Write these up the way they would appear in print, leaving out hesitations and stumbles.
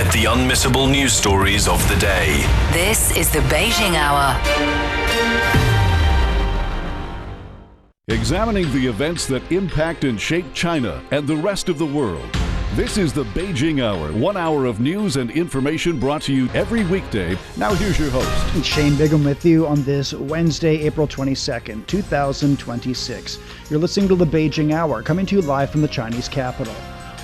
Get the unmissable news stories of the day. This is the Beijing Hour. Examining the events that impact and shape China and the rest of the world. This is the Beijing Hour, 1 hour of news and information brought to you every weekday. Now here's your host. Shane Bigham with you on this Wednesday, April 22nd, 2026. You're listening to the Beijing Hour, coming to you live from the Chinese capital.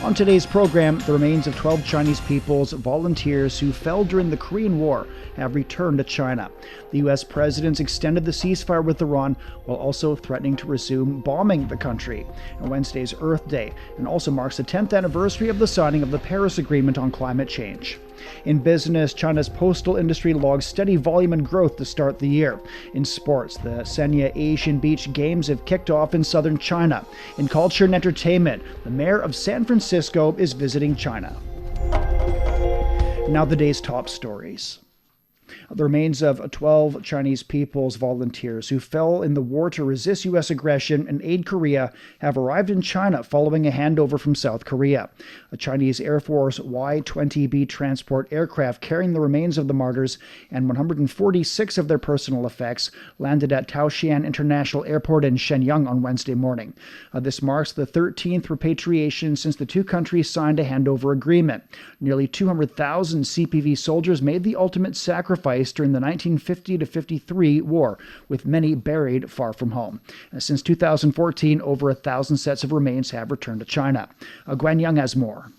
On today's program, the remains of 12 Chinese people's volunteers who fell during the Korean War have returned to China. The U.S. president extended the ceasefire with Iran while also threatening to resume bombing the country. And Wednesday's Earth Day, and also marks the 10th anniversary of the signing of the Paris Agreement on climate change. In business, China's postal industry logs steady volume and growth to start the year. In sports, the Sanya Asian Beach Games have kicked off in southern China. In culture and entertainment, the mayor of San Francisco is visiting China. Now the day's top stories. The remains of 12 Chinese people's volunteers who fell in the war to resist U.S. aggression and aid Korea have arrived in China following a handover from South Korea. A Chinese Air Force Y-20B transport aircraft carrying the remains of the martyrs and 146 of their personal effects landed at Taoxian International Airport in Shenyang on Wednesday morning. This marks the 13th repatriation since the two countries signed a handover agreement. Nearly 200,000 CPV soldiers made the ultimate sacrifice during the 1950-53 war, with many buried far from home. Since 2014, over 1,000 sets of remains have returned to China. Guan Yang has more.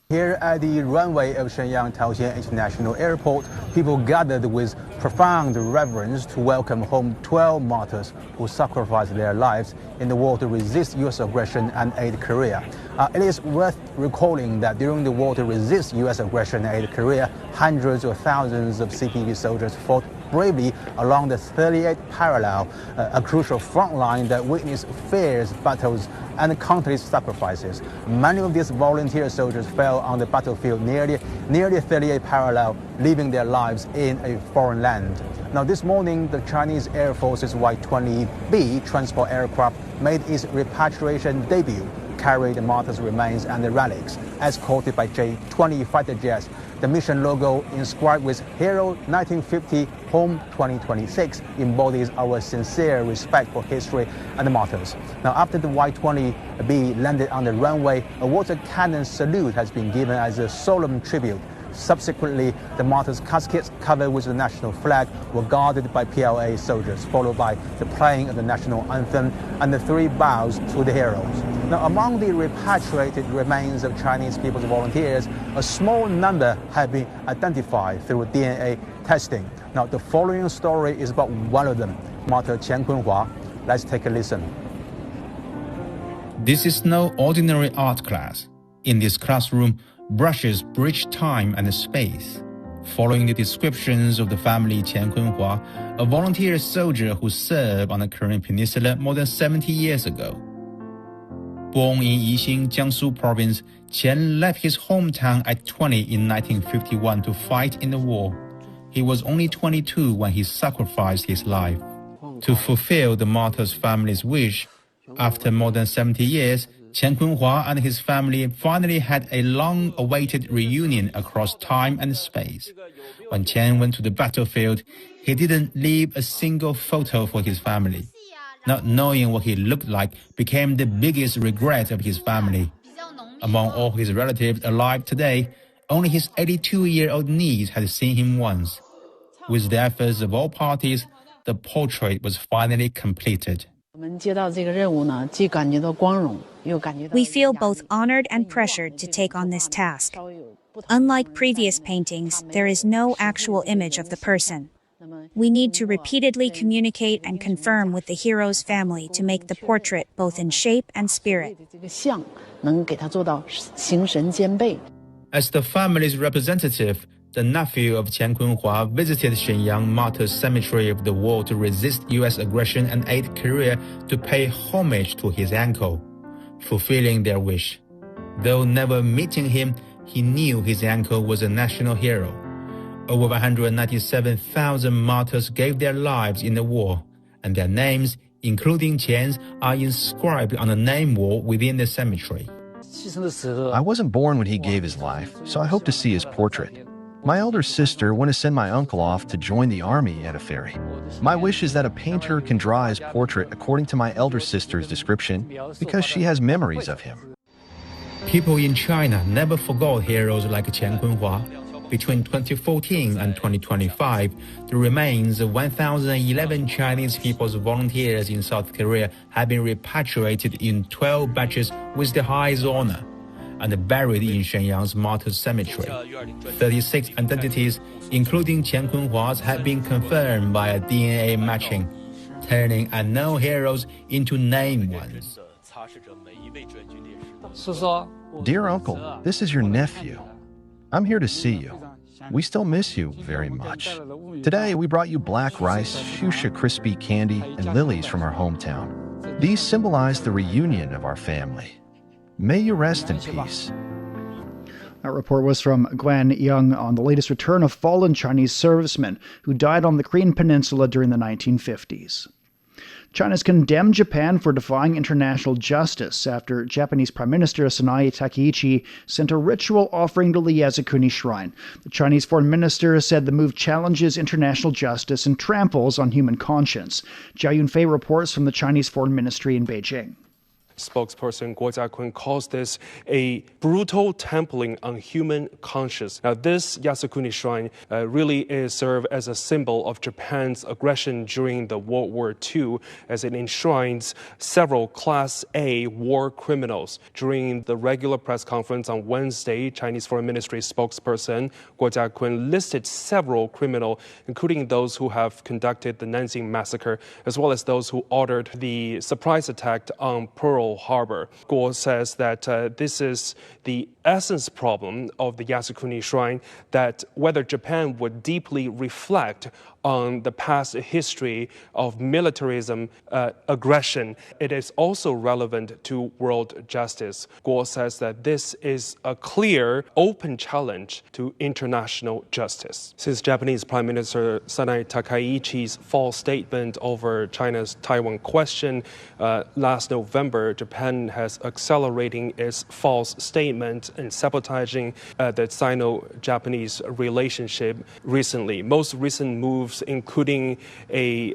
Here at the runway of Shenyang Taoxian International Airport, people gathered with profound reverence to welcome home 12 martyrs who sacrificed their lives in the war to resist U.S. aggression and aid Korea. It is worth recalling that during the war to resist U.S. aggression and aid Korea, hundreds or thousands of CPV soldiers fought bravely along the 38th parallel, a crucial front line that witnessed fierce battles and countless sacrifices. Many of these volunteer soldiers fell on the battlefield near the 38th parallel, leaving their lives in a foreign land. Now, this morning, the Chinese Air Force's Y-20B transport aircraft made its repatriation debut, carried the martyrs' remains and the relics, escorted by J-20 fighter jets. The mission logo, inscribed with Hero 1950 Home 2026, embodies our sincere respect for history and the martyrs. Now, after the Y-20B landed on the runway, a water cannon salute has been given as a solemn tribute. Subsequently, the martyrs' caskets covered with the national flag were guarded by PLA soldiers, followed by the playing of the national anthem and the three bows to the heroes. Now, among the repatriated remains of Chinese people's volunteers, a small number have been identified through DNA testing. Now, the following story is about one of them, martyr Qian Kunhua. Let's take a listen. This is no ordinary art class. In this classroom, brushes bridge time and space. Following the descriptions of the family Qian Kunhua, a volunteer soldier who served on the Korean Peninsula more than 70 years ago. Born in Yixing, Jiangsu province, Qian left his hometown at 20 in 1951 to fight in the war. He was only 22 when he sacrificed his life. To fulfill the martyr's family's wish, after more than 70 years, Qian Kunhua and his family finally had a long-awaited reunion across time and space. When Qian went to the battlefield, he didn't leave a single photo for his family. Not knowing what he looked like became the biggest regret of his family. Among all his relatives alive today, only his 82-year-old niece had seen him once. With the efforts of all parties, the portrait was finally completed. We feel both honored and pressured to take on this task. Unlike previous paintings, there is no actual image of the person. We need to repeatedly communicate and confirm with the hero's family to make the portrait both in shape and spirit. As the family's representative, the nephew of Qian Kunhua visited Shenyang Martyrs Cemetery of the War to resist U.S. aggression and aid Korea to pay homage to his uncle, fulfilling their wish. Though never meeting him, he knew his uncle was a national hero. Over 197,000 martyrs gave their lives in the war, and their names, including Qian's, are inscribed on a name wall within the cemetery. I wasn't born when he gave his life, so I hope to see his portrait. My elder sister wanted to send my uncle off to join the army at a ferry. My wish is that a painter can draw his portrait according to my elder sister's description, because she has memories of him. People in China never forgot heroes like Qian Kunhua. Between 2014 and 2025, the remains of 1,011 Chinese People's Volunteers in South Korea have been repatriated in 12 batches with the highest honor and buried in Shenyang's Martyrs Cemetery. 36 identities, including Qian Kunhua's, have been confirmed by a DNA matching, turning unknown heroes into named ones. Dear uncle, this is your nephew. I'm here to see you. We still miss you very much. Today, we brought you black rice, fuchsia crispy candy, and lilies from our hometown. These symbolize the reunion of our family. May you rest in peace. That report was from Guan Young on the latest return of fallen Chinese servicemen who died on the Korean Peninsula during the 1950s. China's condemned Japan for defying international justice after Japanese Prime Minister Sanae Takaichi sent a ritual offering to the Yasukuni Shrine. The Chinese foreign minister said the move challenges international justice and tramples on human conscience. Jia Yunfei reports from the Chinese Foreign Ministry in Beijing. Spokesperson Guo Jiakun calls this a brutal trampling on human conscience. Now, this Yasukuni Shrine really is served as a symbol of Japan's aggression during the World War II, as it enshrines several Class A war criminals. During the regular press conference on Wednesday, Chinese Foreign Ministry spokesperson Guo Jiakun listed several criminals, including those who have conducted the Nanjing massacre, as well as those who ordered the surprise attack on Pearl Harbor. Guo says that this is the essence problem of the Yasukuni Shrine, that whether Japan would deeply reflect on the past history of militarism, aggression, it is also relevant to world justice. Guo says that this is a clear, open challenge to international justice. Since Japanese Prime Minister Sanae Takaichi's false statement over China's Taiwan question last November, Japan has accelerating its false statement and sabotaging the Sino-Japanese relationship recently. Most recent moves including a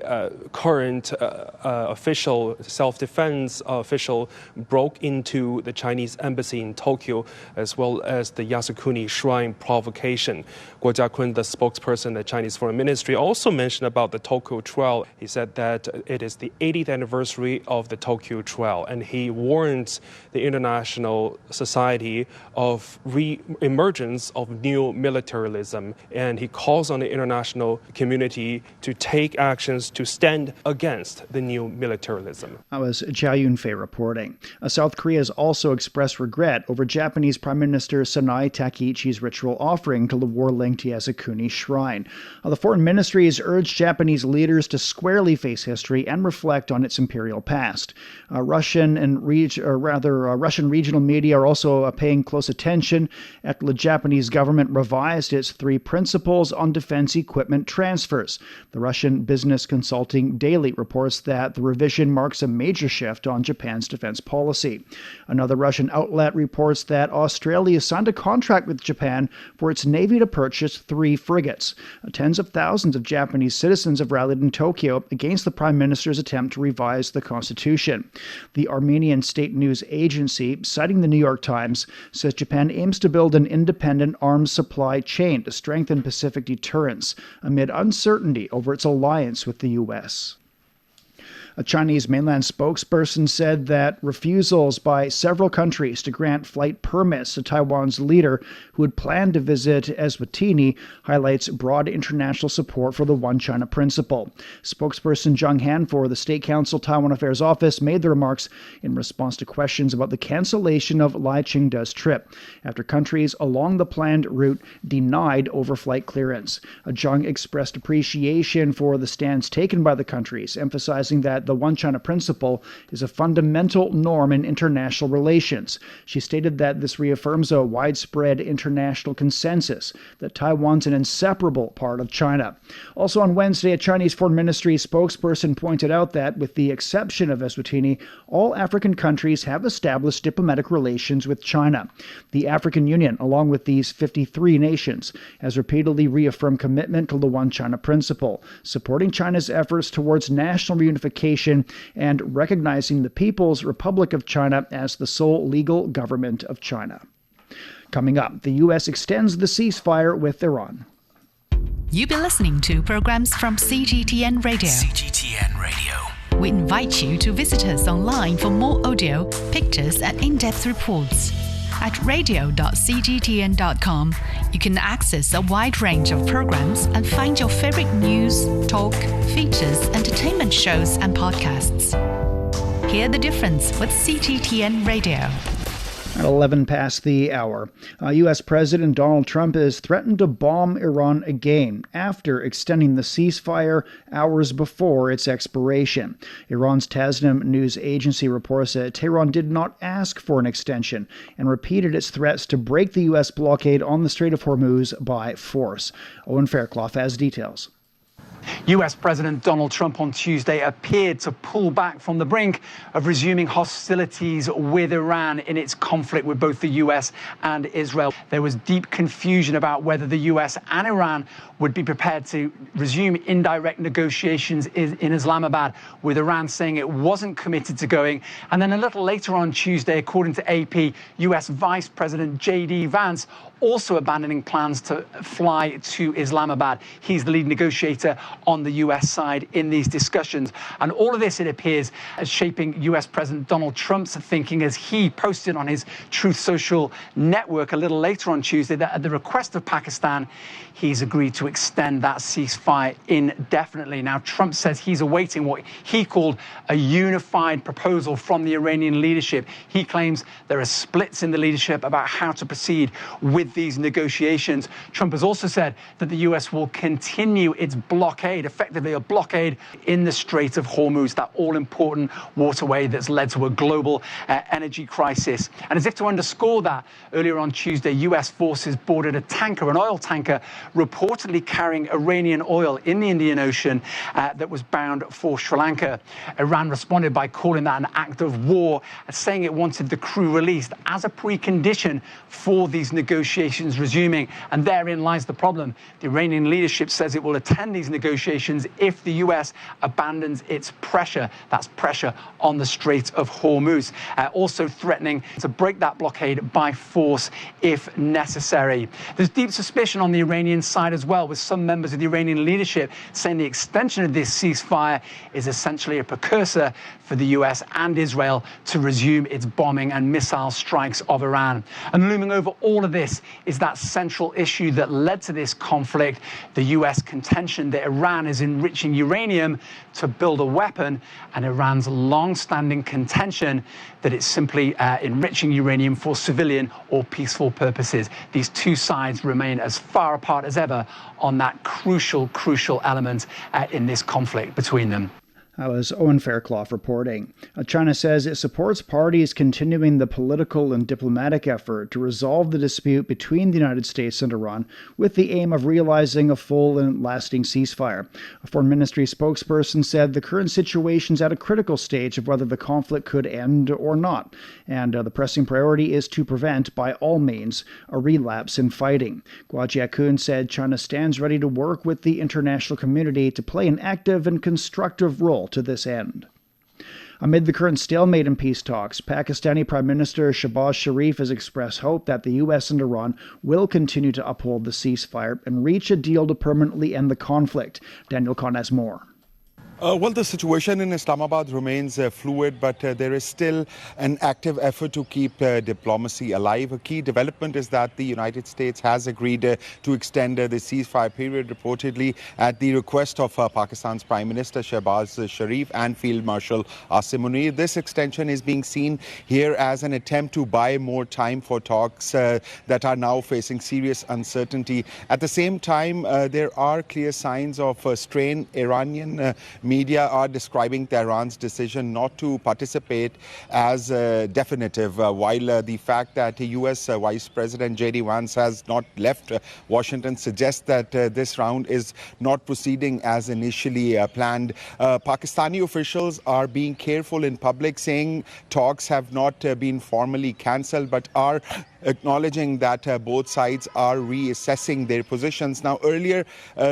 current official, self-defense official, broke into the Chinese embassy in Tokyo, as well as the Yasukuni Shrine provocation. Guo Jiakun, the spokesperson of the Chinese Foreign Ministry, also mentioned about the Tokyo trial. He said that it is the 80th anniversary of the Tokyo trial, and he warns the international society of re-emergence of new militarism, and he calls on the international community to take actions to stand against the new militarism. That was Jia Yunfei reporting. South Korea has also expressed regret over Japanese Prime Minister Sanae Takaichi's ritual offering to the war-linked Yasukuni Shrine. The Foreign Ministry has urged Japanese leaders to squarely face history and reflect on its imperial past. Russian regional media are also paying close attention after the Japanese government revised its 3 principles on defense equipment transfers. The Russian Business Consulting Daily reports that the revision marks a major shift on Japan's defense policy. Another Russian outlet reports that Australia signed a contract with Japan for its navy to purchase 3 frigates. Tens of thousands of Japanese citizens have rallied in Tokyo against the Prime Minister's attempt to revise the constitution. The Armenian state news agency, citing the New York Times, says Japan aims to build an independent arms supply chain to strengthen Pacific deterrence amid uncertainty over its alliance with the U.S. A Chinese mainland spokesperson said that refusals by several countries to grant flight permits to Taiwan's leader, who had planned to visit Eswatini, highlights broad international support for the One China principle. Spokesperson Zhang Han for the State Council Taiwan Affairs Office made the remarks in response to questions about the cancellation of Lai Ching-te's trip, after countries along the planned route denied overflight clearance. Zhang expressed appreciation for the stance taken by the countries, emphasizing that that the One China principle is a fundamental norm in international relations. She stated that this reaffirms a widespread international consensus that Taiwan's an inseparable part of China. Also on Wednesday, a Chinese Foreign Ministry spokesperson pointed out that, with the exception of Eswatini, all African countries have established diplomatic relations with China. The African Union, along with these 53 nations, has repeatedly reaffirmed commitment to the One China principle, supporting China's efforts towards national reunification and recognizing the People's Republic of China as the sole legal government of China. Coming up, the U.S. extends the ceasefire with Iran. You've been listening to programs from CGTN Radio. CGTN Radio. We invite you to visit us online for more audio, pictures, and in-depth reports. At radio.cgtn.com, you can access a wide range of programs and find your favorite news, talk, features, entertainment shows, and podcasts. Hear the difference with CGTN Radio. At 11 past the hour, U.S. President Donald Trump has threatened to bomb Iran again after extending the ceasefire hours before its expiration. Iran's Tasnim news agency reports that Tehran did not ask for an extension and repeated its threats to break the U.S. blockade on the Strait of Hormuz by force. Owen Fairclough has details. U.S. President Donald Trump on Tuesday appeared to pull back from the brink of resuming hostilities with Iran in its conflict with both the U.S. and Israel. There was deep confusion about whether the U.S. and Iran would be prepared to resume indirect negotiations in Islamabad, with Iran saying it wasn't committed to going. And then a little later on Tuesday, according to AP, U.S. Vice President J.D. Vance also abandoning plans to fly to Islamabad. He's the lead negotiator on the U.S. side in these discussions. And all of this, it appears, is shaping U.S. President Donald Trump's thinking, as he posted on his Truth Social network a little later on Tuesday that at the request of Pakistan, he's agreed to extend that ceasefire indefinitely. Now, Trump says he's awaiting what he called a unified proposal from the Iranian leadership. He claims there are splits in the leadership about how to proceed with these negotiations. Trump has also said that the U.S. will continue its blockade, effectively a blockade in the Strait of Hormuz, that all-important waterway that's led to a global energy crisis. And as if to underscore that, earlier on Tuesday, U.S. forces boarded a tanker, an oil tanker, reportedly carrying Iranian oil in the Indian Ocean that was bound for Sri Lanka. Iran responded by calling that an act of war, saying it wanted the crew released as a precondition for these negotiations resuming. And therein lies the problem. The Iranian leadership says it will attend these negotiations if the U.S. abandons its pressure. That's pressure on the Strait of Hormuz. Also threatening to break that blockade by force if necessary. There's deep suspicion on the Iranian side as well, with some members of the Iranian leadership saying the extension of this ceasefire is essentially a precursor for the U.S. and Israel to resume its bombing and missile strikes of Iran. And looming over all of this is that central issue that led to this conflict, the U.S. contention that Iran is enriching uranium to build a weapon, and Iran's long-standing contention that it's simply enriching uranium for civilian or peaceful purposes. These two sides remain as far apart as ever on that crucial element in this conflict between them. That was Owen Fairclough reporting. China says it supports parties continuing the political and diplomatic effort to resolve the dispute between the United States and Iran with the aim of realizing a full and lasting ceasefire. A Foreign Ministry spokesperson said the current situation is at a critical stage of whether the conflict could end or not, and the pressing priority is to prevent, by all means, a relapse in fighting. Guo Jiakun said China stands ready to work with the international community to play an active and constructive role to this end. Amid the current stalemate in peace talks, Pakistani Prime Minister Shehbaz Sharif has expressed hope that the U.S. and Iran will continue to uphold the ceasefire and reach a deal to permanently end the conflict. Daniel Khan has more. Well, the situation in Islamabad remains fluid, but there is still an active effort to keep diplomacy alive. A key development is that the United States has agreed to extend the ceasefire period, reportedly at the request of Pakistan's Prime Minister Shehbaz Sharif and Field Marshal Asim Munir. This extension is being seen here as an attempt to buy more time for talks that are now facing serious uncertainty. At the same time, there are clear signs of strained Iranian media are describing Tehran's decision not to participate as definitive, while the fact that U.S. Vice President J.D. Vance has not left Washington suggests that this round is not proceeding as initially planned. Pakistani officials are being careful in public, saying talks have not been formally cancelled, but are acknowledging that both sides are reassessing their positions. Now, earlier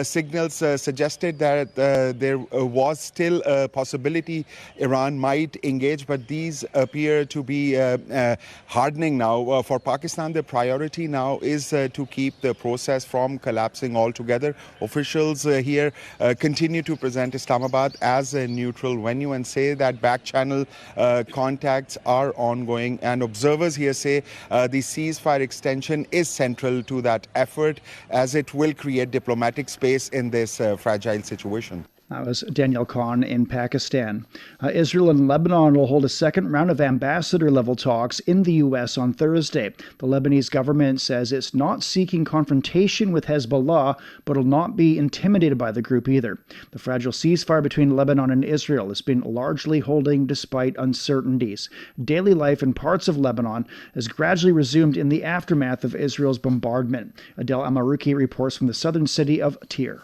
signals suggested that there was still a possibility Iran might engage, but these appear to be hardening now. For Pakistan, the priority now is to keep the process from collapsing altogether. Officials here continue to present Islamabad as a neutral venue and say that back-channel contacts are ongoing, and observers here say the ceasefire extension is central to that effort, as it will create diplomatic space in this fragile situation. That was Daniel Khan in Pakistan. Israel and Lebanon will hold a second round of ambassador-level talks in the U.S. on Thursday. The Lebanese government says it's not seeking confrontation with Hezbollah, but will not be intimidated by the group either. The fragile ceasefire between Lebanon and Israel has been largely holding despite uncertainties. Daily life in parts of Lebanon has gradually resumed in the aftermath of Israel's bombardment. Adel Amaruki reports from the southern city of Tyre.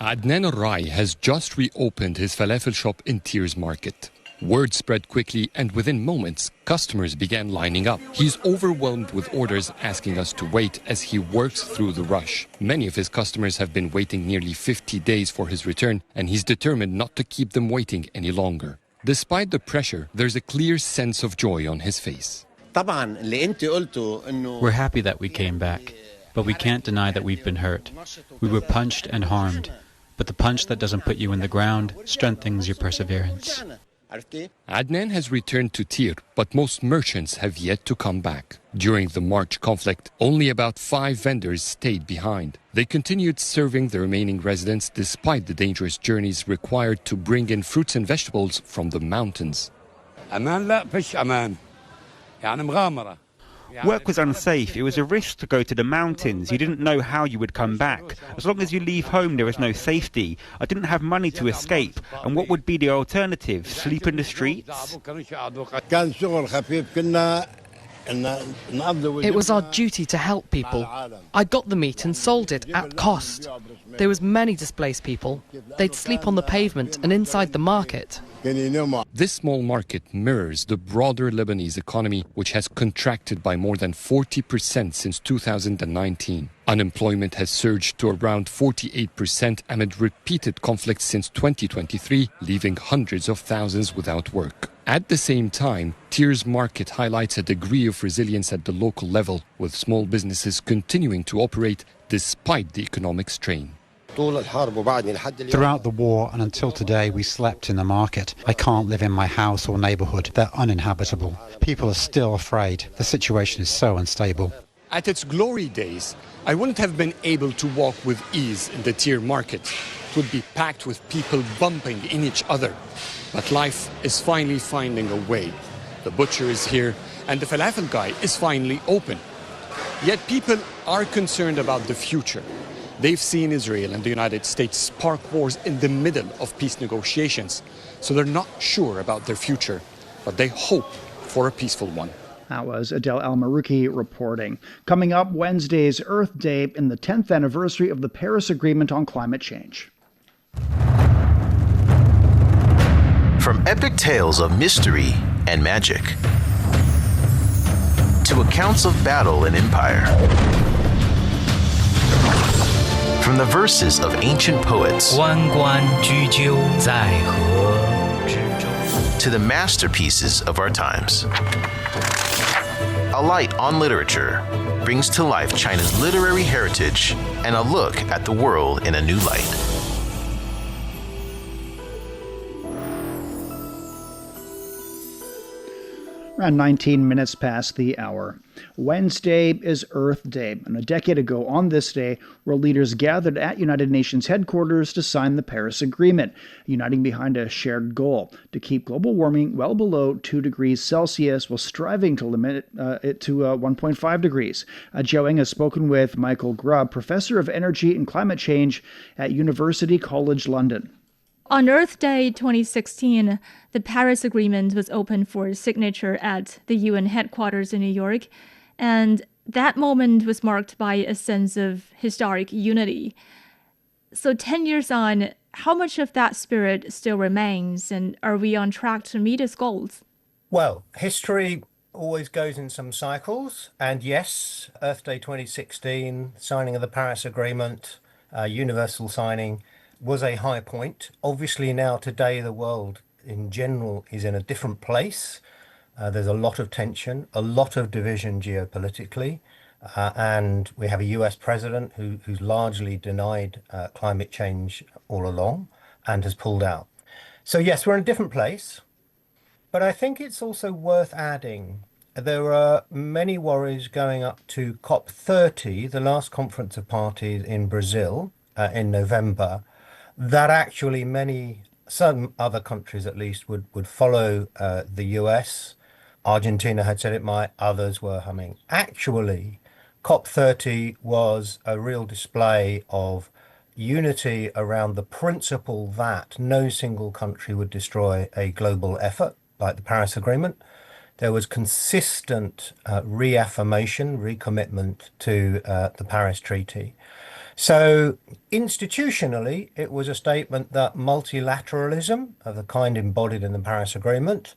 Adnan Al-Rai has just reopened his falafel shop in Tyre's market. Word spread quickly, and within moments, customers began lining up. He's overwhelmed with orders asking us to wait as he works through the rush. Many of his customers have been waiting nearly 50 days for his return, and he's determined not to keep them waiting any longer. Despite the pressure, there's a clear sense of joy on his face. We're happy that we came back, but we can't deny that we've been hurt. We were punched and harmed. But the punch that doesn't put you in the ground strengthens your perseverance. Adnan has returned to Tyre, but most merchants have yet to come back. During the March conflict, only about 5 vendors stayed behind. They continued serving the remaining residents despite the dangerous journeys required to bring in fruits and vegetables from the mountains. Work was unsafe. It was a risk to go to the mountains. You didn't know how you would come back. As long as you leave home, there is no safety. I didn't have money to escape. And what would be the alternative? Sleep in the streets? It was our duty to help people. I got the meat and sold it at cost. There was many displaced people. They'd sleep on the pavement and inside the market. This small market mirrors the broader Lebanese economy, which has contracted by more than 40% since 2019. Unemployment has surged to around 48% amid repeated conflicts since 2023, leaving hundreds of thousands without work. At the same time, Tyre's market highlights a degree of resilience at the local level, with small businesses continuing to operate despite the economic strain. Throughout the war and until today, we slept in the market. I can't live in my house or neighborhood. They're uninhabitable. People are still afraid. The situation is so unstable. At its glory days, I wouldn't have been able to walk with ease in the Tyre market. It would be packed with people bumping in each other. But life is finally finding a way. The butcher is here and the falafel guy is finally open. Yet people are concerned about the future. They've seen Israel and the United States spark wars in the middle of peace negotiations, so they're not sure about their future, but they hope for a peaceful one. That was Adel Al-Marouki reporting. Coming up, Wednesday's Earth Day and the 10th anniversary of the Paris Agreement on climate change. From epic tales of mystery and magic to accounts of battle and empire, from the verses of ancient poets to the masterpieces of our times. A Light on Literature brings to life China's literary heritage and a look at the world in a new light. Around 19 minutes past the hour. Wednesday is Earth Day, and a decade ago on this day, world leaders gathered at United Nations headquarters to sign the Paris Agreement, uniting behind a shared goal to keep global warming well below 2 degrees Celsius while striving to limit it to 1.5 degrees. Jiao Eng has spoken with Michael Grubb, professor of energy and climate change at University College London. On Earth Day 2016, the Paris Agreement was opened for signature at the UN headquarters in New York, and that moment was marked by a sense of historic unity. So 10 years on, how much of that spirit still remains, and are we on track to meet its goals? Well, history always goes in some cycles, and yes, Earth Day 2016, signing of the Paris Agreement, universal signing, was a high point. Obviously now today the world in general is in a different place. There's a lot of tension, a lot of division geopolitically, and we have a US president who's largely denied climate change all along and has pulled out. So yes, we're in a different place, but I think it's also worth adding there are many worries going up to COP30, the last conference of parties in Brazil in November, that actually some other countries at least would follow the US. Argentina had said it might, others were humming. Actually, COP30 was a real display of unity around the principle that no single country would destroy a global effort like the Paris Agreement. There was consistent reaffirmation, recommitment to the Paris Treaty. So institutionally, it was a statement that multilateralism of the kind embodied in the Paris Agreement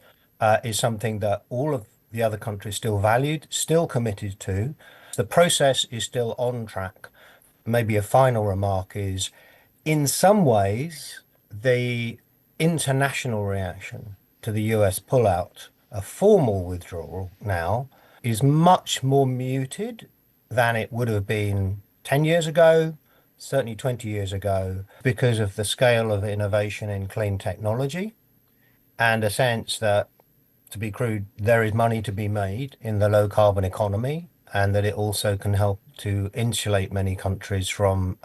is something that all of the other countries still valued, still committed to. The process is still on track. Maybe a final remark is, in some ways, the international reaction to the US pullout, a formal withdrawal now, is much more muted than it would have been 10 years ago, certainly 20 years ago, because of the scale of innovation in clean technology and a sense that, to be crude, there is money to be made in the low carbon economy, and that it also can help to insulate many countries from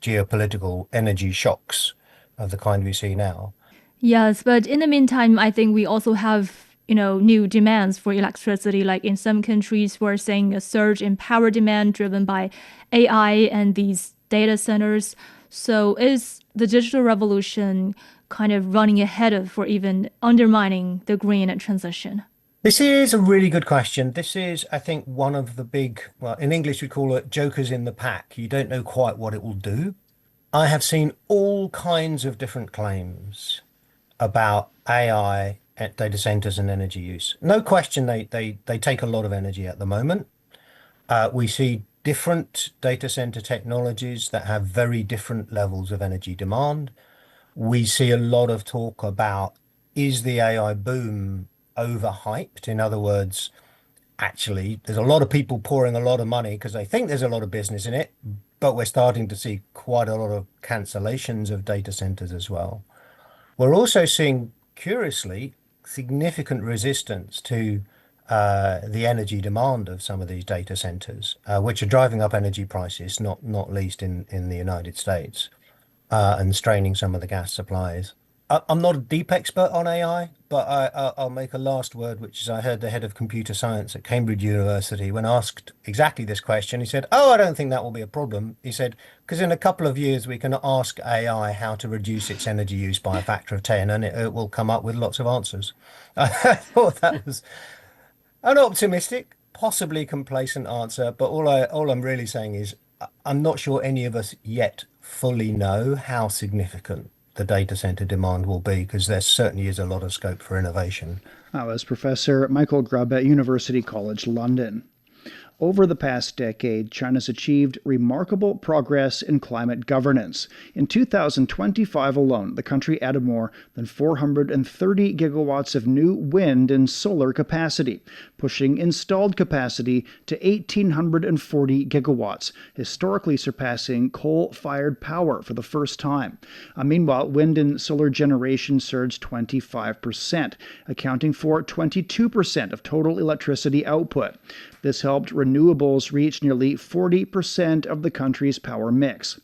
geopolitical energy shocks of the kind we see now. Yes, but in the meantime, I think we also have new demands for electricity. Like in some countries, we're seeing a surge in power demand driven by AI and these data centers. So is the digital revolution kind of running ahead of or even undermining the green transition? This is a really good question. This is, I think, one of the big, well, in English we call it jokers in the pack. You don't know quite what it will do. I have seen all kinds of different claims about AI at data centers and energy use. No question they take a lot of energy at the moment. We see different data center technologies that have very different levels of energy demand. We see a lot of talk about, is the AI boom overhyped? In other words, actually, there's a lot of people pouring a lot of money because they think there's a lot of business in it, but we're starting to see quite a lot of cancellations of data centers as well. We're also seeing, curiously, significant resistance to the energy demand of some of these data centers, which are driving up energy prices, not least in the United States, and straining some of the gas supplies. I'm not a deep expert on AI, but I'll make a last word, which is I heard the head of computer science at Cambridge University, when asked exactly this question, he said, I don't think that will be a problem. He said, because in a couple of years, we can ask AI how to reduce its energy use by a factor of 10, and it will come up with lots of answers. I thought that was an optimistic, possibly complacent answer, but all I'm really saying is I'm not sure any of us yet fully know how significant the data center demand will be, because there certainly is a lot of scope for innovation. That was Professor Michael Grubb at University College London. Over the past decade, China's achieved remarkable progress in climate governance. In 2025 alone, the country added more than 430 gigawatts of new wind and solar capacity, pushing installed capacity to 1,840 gigawatts, historically surpassing coal-fired power for the first time. Meanwhile, wind and solar generation surged 25%, accounting for 22% of total electricity output. This helped renewables reach nearly 40% of the country's power mix.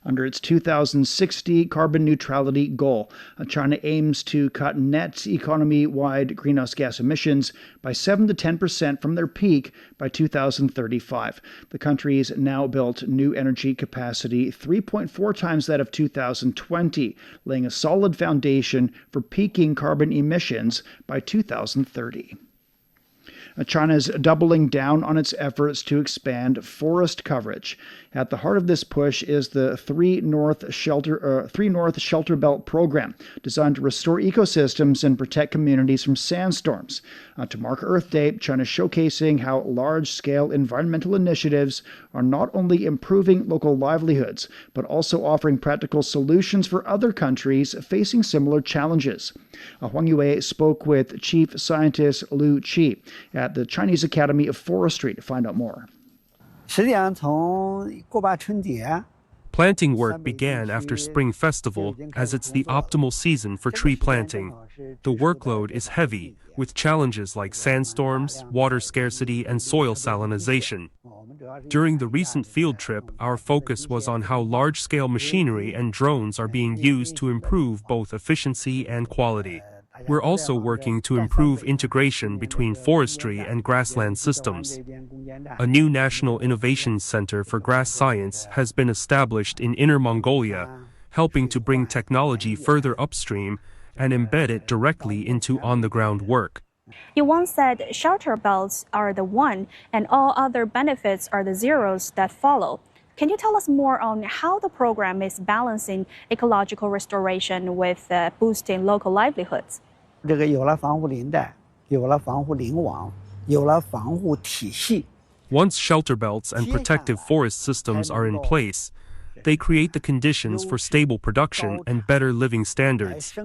Under its 2060 carbon neutrality goal, China aims to cut net economy-wide greenhouse gas emissions by 7 to 10% from their peak by 2035. The country's now built new energy capacity 3.4 times that of 2020, laying a solid foundation for peaking carbon emissions by 2030. China is doubling down on its efforts to expand forest coverage. At the heart of this push is the 3 North Shelter Belt program, designed to restore ecosystems and protect communities from sandstorms. To mark Earth Day, China is showcasing how large-scale environmental initiatives are not only improving local livelihoods, but also offering practical solutions for other countries facing similar challenges. Huang Yue spoke with Chief Scientist Liu Qi at the Chinese Academy of Forestry to find out more. Planting work began after Spring Festival, as it's the optimal season for tree planting. The workload is heavy, with challenges like sandstorms, water scarcity, and soil salinization. During the recent field trip, our focus was on how large-scale machinery and drones are being used to improve both efficiency and quality. We're also working to improve integration between forestry and grassland systems. A new National Innovation Center for Grass Science has been established in Inner Mongolia, helping to bring technology further upstream and embed it directly into on-the-ground work. You once said shelter belts are the one and all other benefits are the zeros that follow. Can you tell us more on how the program is balancing ecological restoration with boosting local livelihoods? Once shelter belts and protective forest systems are in place, they create the conditions for stable production and better living standards.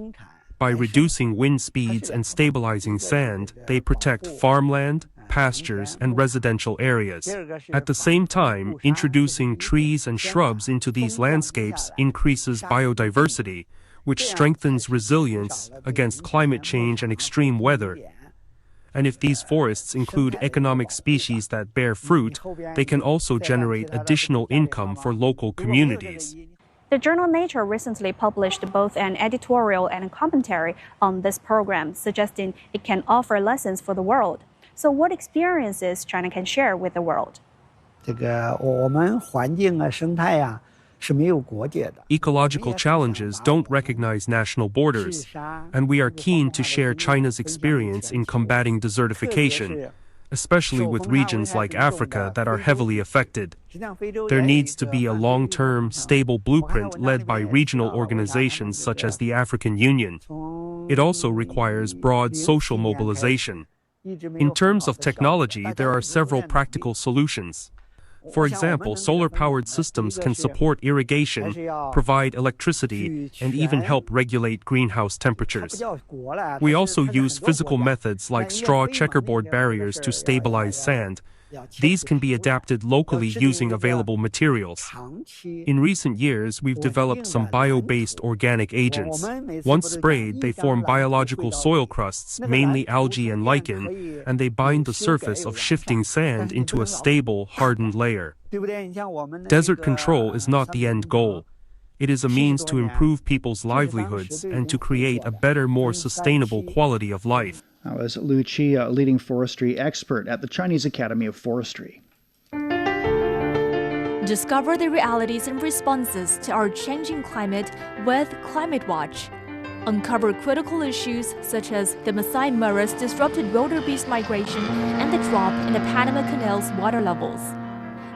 By reducing wind speeds and stabilizing sand, they protect farmland, pastures, and residential areas. At the same time, introducing trees and shrubs into these landscapes increases biodiversity, which strengthens resilience against climate change and extreme weather. And if these forests include economic species that bear fruit, they can also generate additional income for local communities. The journal Nature recently published both an editorial and a commentary on this program, suggesting it can offer lessons for the world. So what experiences China can share with the world? Ecological challenges don't recognize national borders, and we are keen to share China's experience in combating desertification, especially with regions like Africa that are heavily affected. There needs to be a long-term, stable blueprint led by regional organizations such as the African Union. It also requires broad social mobilization. In terms of technology, there are several practical solutions. For example, solar-powered systems can support irrigation, provide electricity, and even help regulate greenhouse temperatures. We also use physical methods like straw checkerboard barriers to stabilize sand. These can be adapted locally using available materials. In recent years, we've developed some bio-based organic agents. Once sprayed, they form biological soil crusts, mainly algae and lichen, and they bind the surface of shifting sand into a stable, hardened layer. Desert control is not the end goal. It is a means to improve people's livelihoods and to create a better, more sustainable quality of life. That was Liu Qi, a leading forestry expert at the Chinese Academy of Forestry. Discover the realities and responses to our changing climate with Climate Watch. Uncover critical issues such as the Masai Mara's disrupted wildebeest migration and the drop in the Panama Canal's water levels.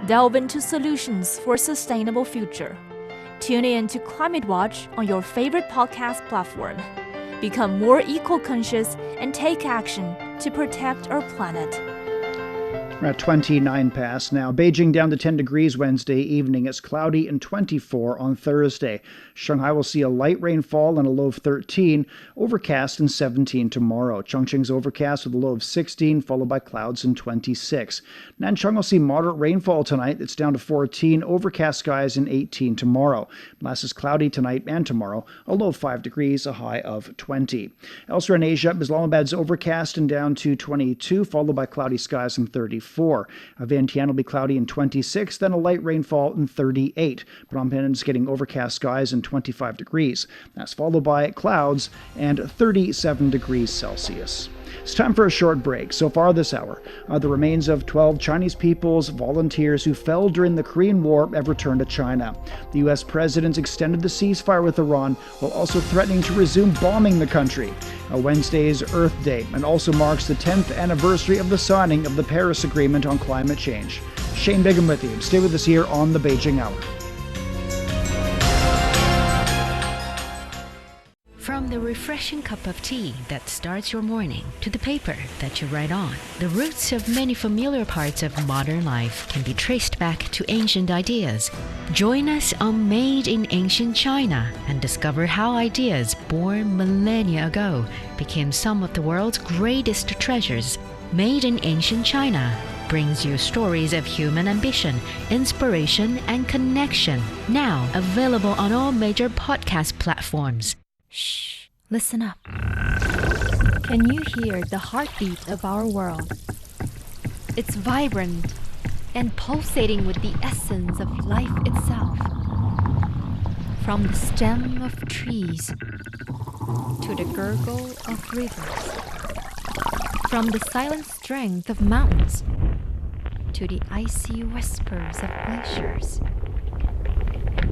Delve into solutions for a sustainable future. Tune in to Climate Watch on your favorite podcast platform. Become more eco-conscious and take action to protect our planet. We're at 29 past now. Beijing down to 10 degrees Wednesday evening. It's cloudy and 24 on Thursday. Shanghai will see a light rainfall and a low of 13. Overcast and 17 tomorrow. Chongqing's overcast with a low of 16, followed by clouds and 26. Nanchang will see moderate rainfall tonight. It's down to 14. Overcast skies and 18 tomorrow. Last is cloudy tonight and tomorrow. A low of 5 degrees, a high of 20. Elsewhere in Asia, Islamabad's overcast and down to 22, followed by cloudy skies and 34. 34. Vientiane will be cloudy in 26, then a light rainfall in 38. Phnom Penh's getting overcast skies and 25 degrees. That's followed by clouds and 37 degrees Celsius. It's time for a short break. So far this hour, the remains of 12 Chinese people's volunteers who fell during the Korean War have returned to China. The U.S. president extended the ceasefire with Iran while also threatening to resume bombing the country. Wednesday's Earth Day and also marks the 10th anniversary of the signing of the Paris Agreement on climate change. Shane Bigham with you. Stay with us here on the Beijing Hour. From the refreshing cup of tea that starts your morning to the paper that you write on, the roots of many familiar parts of modern life can be traced back to ancient ideas. Join us on Made in Ancient China and discover how ideas born millennia ago became some of the world's greatest treasures. Made in Ancient China brings you stories of human ambition, inspiration, and connection. Now available on all major podcast platforms. Shh, listen up. Can you hear the heartbeat of our world? It's vibrant and pulsating with the essence of life itself. From the stem of trees to the gurgle of rivers. From the silent strength of mountains to the icy whispers of glaciers.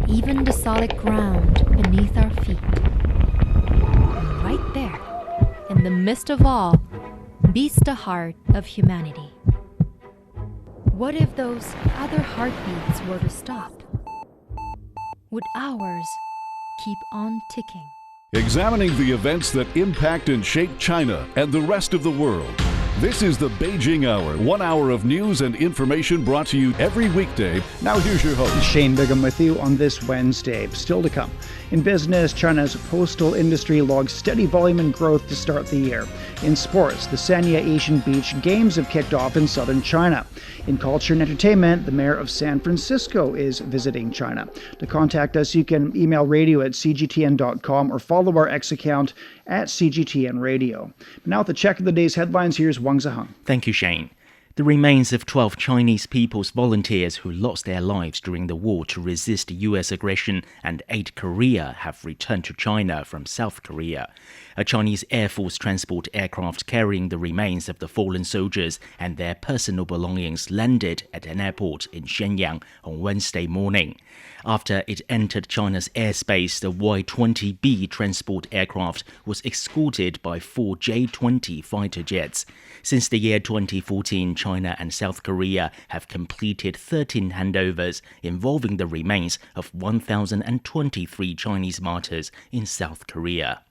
Even the solid ground beneath our feet. Right there, in the midst of all, beats the heart of humanity. What if those other heartbeats were to stop? Would ours keep on ticking? Examining the events that impact and shape China and the rest of the world. This is the Beijing Hour, 1 hour of news and information brought to you every weekday. Now here's your host. Shane Bigham with you on this Wednesday. Still to come. In business, China's postal industry logs steady volume and growth to start the year. In sports, the Sanya Asian Beach Games have kicked off in southern China. In culture and entertainment, the mayor of San Francisco is visiting China. To contact us, you can email radio@cgtn.com or follow our X account @CGTN Radio. Now with the check of the day's headlines, here's Wang Ziheng. Thank you, Shane. The remains of 12 Chinese People's Volunteers who lost their lives during the war to resist U.S. aggression and aid Korea have returned to China from South Korea. A Chinese Air Force transport aircraft carrying the remains of the fallen soldiers and their personal belongings landed at an airport in Shenyang on Wednesday morning. After it entered China's airspace, the Y-20B transport aircraft was escorted by 4 J-20 fighter jets. Since the year 2014, China and South Korea have completed 13 handovers involving the remains of 1,023 Chinese martyrs in South Korea.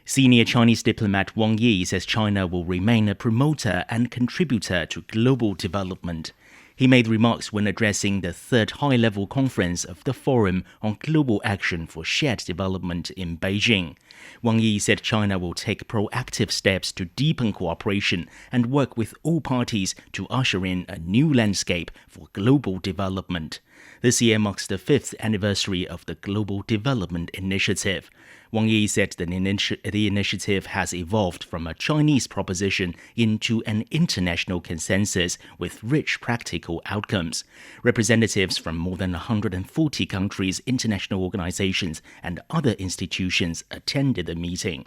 Senior Chinese diplomat Wang Yi says China will remain a promoter and contributor to global development. He made remarks when addressing the third high-level conference of the Forum on Global Action for Shared Development in Beijing. Wang Yi said China will take proactive steps to deepen cooperation and work with all parties to usher in a new landscape for global development. This year marks the 5th anniversary of the Global Development Initiative. Wang Yi said the initiative has evolved from a Chinese proposition into an international consensus with rich practical outcomes. Representatives from more than 140 countries, international organizations, and other institutions attended the meeting.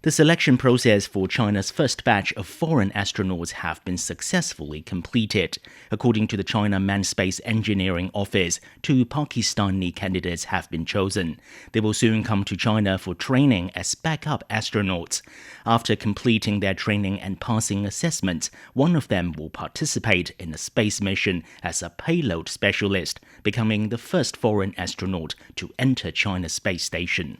The selection process for China's first batch of foreign astronauts have been successfully completed. According to the China Manned Space Engineering Office, 2 Pakistani candidates have been chosen. They will soon come to China for training as backup astronauts. After completing their training and passing assessments, one of them will participate in a space mission as a payload specialist, becoming the first foreign astronaut to enter China's space station.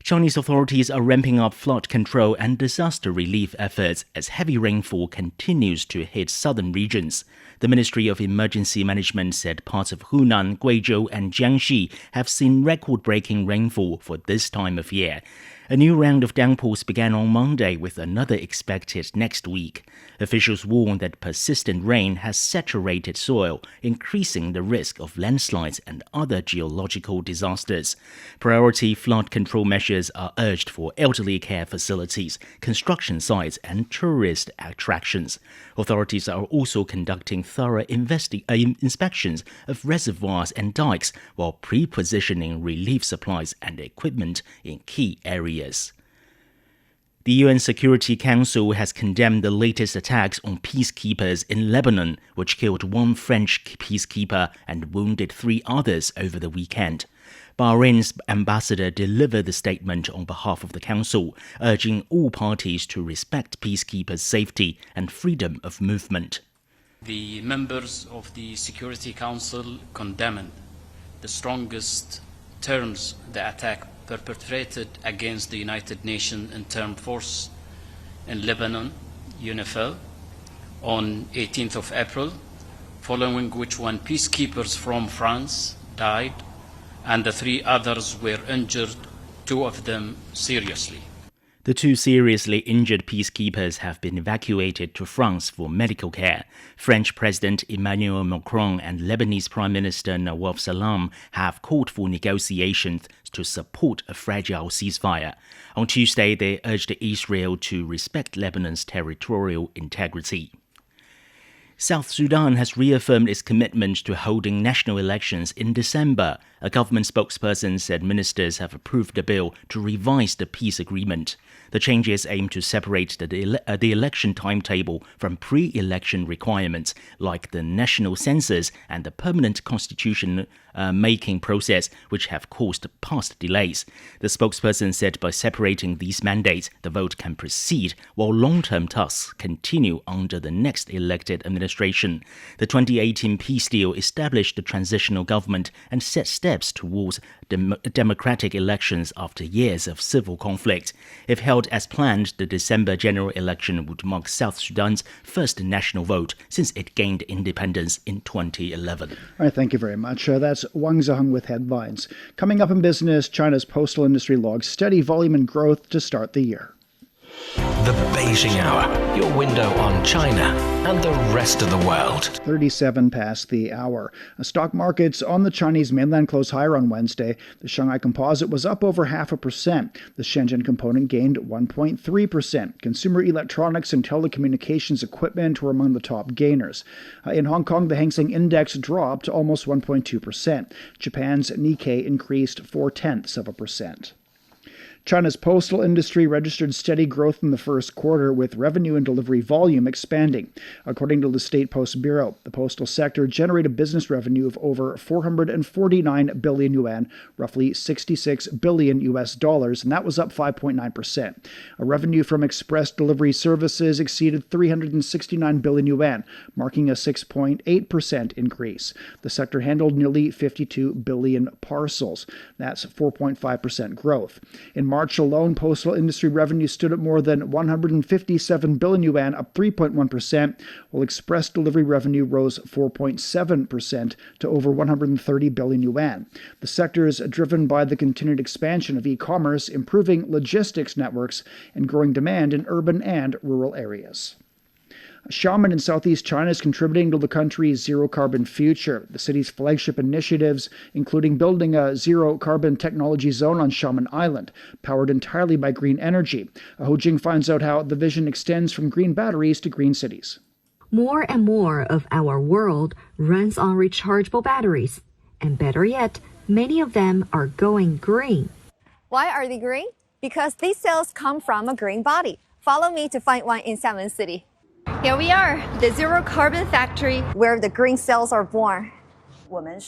Chinese authorities are ramping up flood control and disaster relief efforts as heavy rainfall continues to hit southern regions. The Ministry of Emergency Management said parts of Hunan, Guizhou, and Jiangxi have seen record-breaking rainfall for this time of year. A new round of downpours began on Monday, with another expected next week. Officials warn that persistent rain has saturated soil, increasing the risk of landslides and other geological disasters. Priority flood control measures are urged for elderly care facilities, construction sites, and tourist attractions. Authorities are also conducting thorough inspections of reservoirs and dikes while pre-positioning relief supplies and equipment in key areas. The UN Security Council has condemned the latest attacks on peacekeepers in Lebanon, which killed one French peacekeeper and wounded 3 others over the weekend. Bahrain's ambassador delivered the statement on behalf of the Council, urging all parties to respect peacekeepers' safety and freedom of movement. The members of the Security Council condemned the strongest terms the attack perpetrated against the United Nations Interim Force in Lebanon, UNIFIL, on 18th of April, following which 1 peacekeepers from France died and the 3 others were injured, 2 of them seriously. The 2 seriously injured peacekeepers have been evacuated to France for medical care. French President Emmanuel Macron and Lebanese Prime Minister Nawaf Salam have called for negotiations to support a fragile ceasefire. On Tuesday, they urged Israel to respect Lebanon's territorial integrity. South Sudan has reaffirmed its commitment to holding national elections in December. A government spokesperson said ministers have approved a bill to revise the peace agreement. The changes aim to separate the election timetable from pre-election requirements like the national census and the permanent constitution making process, which have caused past delays. The spokesperson said by separating these mandates, the vote can proceed while long-term tasks continue under the next elected administration. The 2018 peace deal established the transitional government and set steps towards democratic elections after years of civil conflict. If held as planned, the December general election would mark South Sudan's first national vote since it gained independence in 2011. All right, thank you very much. That's Wang Zheng with headlines. Coming up in business, China's postal industry logs steady volume and growth to start the year. The Beijing Hour, your window on China and the rest of the world. 37 past the hour. Stock markets on the Chinese mainland closed higher on Wednesday. The Shanghai Composite was up over 0.5%. The Shenzhen Component gained 1.3%. Consumer electronics and telecommunications equipment were among the top gainers. In Hong Kong, the Hang Seng Index dropped almost 1.2%. Japan's Nikkei increased 0.4%. China's postal industry registered steady growth in the first quarter, with revenue and delivery volume expanding. According to the State Post Bureau, the postal sector generated business revenue of over 449 billion yuan, roughly $66 billion, and that was up 5.9%. Revenue from express delivery services exceeded 369 billion yuan, marking a 6.8% increase. The sector handled nearly 52 billion parcels. That's 4.5% growth. In March alone, postal industry revenue stood at more than 157 billion yuan, up 3.1%, while express delivery revenue rose 4.7% to over 130 billion yuan. The sector is driven by the continued expansion of e-commerce, improving logistics networks, and growing demand in urban and rural areas. Xiamen in southeast China is contributing to the country's zero-carbon future. The city's flagship initiatives, including building a zero-carbon technology zone on Xiamen Island, powered entirely by green energy. Ho Jing finds out how the vision extends from green batteries to green cities. More and more of our world runs on rechargeable batteries. And better yet, many of them are going green. Why are they green? Because these cells come from a green body. Follow me to find one in Xiamen City. Here we are, the Zero Carbon Factory, where the green cells are born.